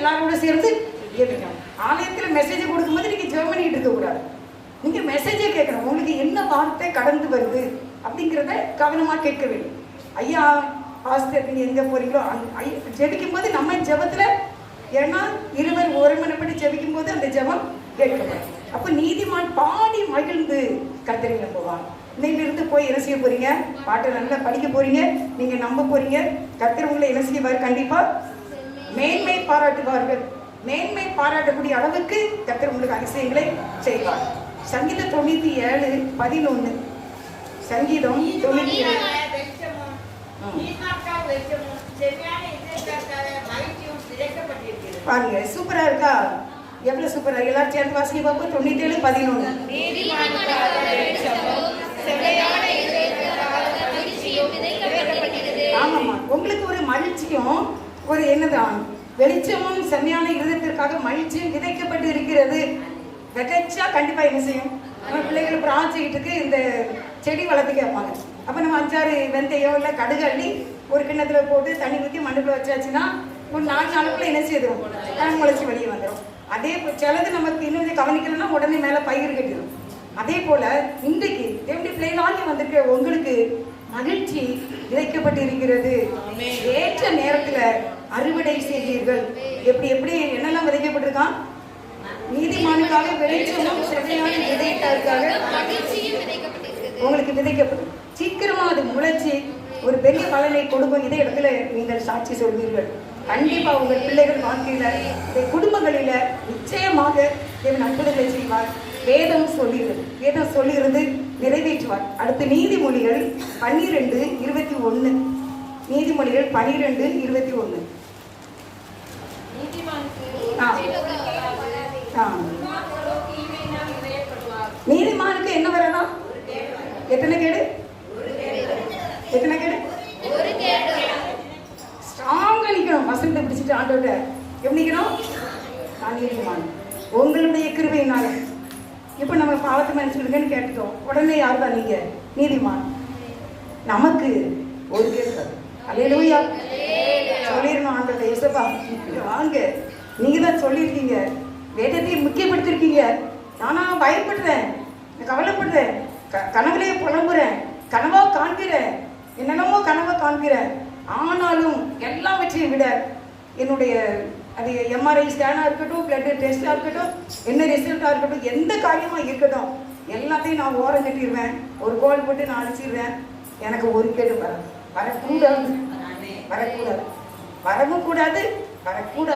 எல்லாரோட சேர்ந்து ஜெபிக்கணும். ஆலயத்தில் மெசேஜ் கொடுக்கும்போது நீங்கள் ஜெபம் பண்ணிட்டு இருக்கக்கூடாது. நீங்கள் மெசேஜே கேட்கணும். உங்களுக்கு என்ன வார்த்தை கடந்து வருது அப்படிங்கிறத கவனமாக கேட்க வேண்டும். ஐயா பாஸ்டர் நீங்கள் எங்கே போகிறீங்களோ ஜெபிக்கும் போது நம்ம ஜெபத்தில், ஏன்னா இருவர் ஒருமனப்பட்டு ஜெபிக்கும் போது அந்த ஜெபம் கேட்கப்படும். அப்போ நீதிமான் பாடி மகிழ்ந்து கர்த்தரை நம்புவான். இன்னையிலிருந்து போய் என்ன செய்ய போறீங்க? பாட்டை நல்லா படிக்க போறீங்க. நீங்க நம்ப போறீங்க. கர்த்தர் உங்களை என்ன செய்வார்? கண்டிப்பா மேன்மை பாராட்டுவார்கள். மேன்மை பாராட்டக்கூடிய அளவுக்கு கர்த்தர் உங்களுக்கு அதிசயங்களை செய்வார். சங்கீதம் 97:11. சங்கீதம் 97. பாருங்க, சூப்பரா இருக்கா? எவ்வளவு சூப்பரா! எல்லாரும் சேர்ந்து வாசிக்க பார்ப்போம். 97:11. ஆமாம்மா, உங்களுக்கு ஒரு மகிழ்ச்சியும் ஒரு என்னதான் வெளிச்சமும் செம்மையான இருதயத்திற்காக மகிழ்ச்சியும் விதைக்கப்பட்டு இருக்கிறது. விதைச்சா கண்டிப்பா என்ன செய்யும்? நம்ம பிள்ளைகள் ப்ராஜெக்ட்டுக்கு இந்த செடி வளர்த்து கேட்பாங்க. அப்போ நம்ம 5-6 வெந்தயம் இல்லை கடுகு அள்ளி ஒரு கிண்ணத்துல போட்டு தண்ணி ஊற்றி மண்ணுக்குள்ள வச்சாச்சுன்னா ஒரு 4 நாளுக்குள்ள என்ன செய்யும்? முளைச்சி வெளியே வந்துடும். அதே சிலது நமக்கு இன்னும் கவனிக்கணும்னா உடனே மேலே பயிர் கட்டிடும். அதே போல இன்றைக்கு எப்படி பிள்ளைகளாகி வந்திருக்க உங்களுக்கு மகிழ்ச்சி விதைக்கப்பட்டு இருக்கிறது. ஏற்ற நேரத்துல அறுவடை செய்வீர்கள். எப்படி எப்படி என்னெல்லாம் விதைக்கப்பட்டிருக்கான்? நீதிமானுக்காக வெளிச்சமும் செவ்வையான விதைக்காக உங்களுக்கு விதைக்கப்படும். சீக்கிரமா அது முளைச்சி ஒரு பெரிய பலனை கொடுக்கும். இதே இடத்துல நீங்கள் சாட்சி சொல்வீர்கள். கண்டிப்பா உங்கள் பிள்ளைகள் வாழ்க்கையில குடும்பங்களில நிச்சயமாக தேவன் அற்புதங்களை செய்வார். வேதம் சொல்லுகிறது நிறைவேற்றுவார். அடுத்து நீதிமொழிகள் 12:21. நீதிமொழிகள் 12:21. நீதிமானுக்கு என்ன வரலாம்? எத்தனை கேடு? எத்தனை கேடு? ஸ்ட்ராங்கா நிக்கணும். வசனத்தை பிடிச்சிட்டு ஆண்டோட எப்படி நிக்கணும்? நான் நீதிமான் உங்களுடைய கிருபையினால. இப்ப நம்ம பாவத்தை மன்னிச்சுடுங்கன்னு கேட்டுட்டோம். உடனே யார் தான் நீங்க? நீதிமான். நமக்கு ஒரு கேட்காது. அல்லேலூயா சொல்லிடணும். ஆண்டோட இயேசுப்பா வாங்க, நீங்க தான் சொல்லியிருக்கீங்க, வேதத்தையும் முக்கியப்படுத்திருக்கீங்க. நானா பயப்படுறேன், கவலைப்படுறேன், கனவுலையே புலம்புறேன், கனவா காண்கிறேன், என்னென்னமோ கனவா காண்கிறேன். ஆனாலும் எல்லாவற்றையும் விட என்னுடைய அது எம்ஆர்ஐ ஸ்கேனாக இருக்கட்டும், பிளட் டெஸ்ட்டாக இருக்கட்டும், என்ன ரிசல்ட்டாக இருக்கட்டும், எந்த காரியமாக இருக்கட்டும், எல்லாத்தையும் நான் ஓரம் கட்டிடுவேன். ஒரு கோல் போட்டு நான் அடிச்சிடுவேன். எனக்கு ஒரு கேடு வரக்கூடாது. வரவும் கூடாது. வரக்கூடாது.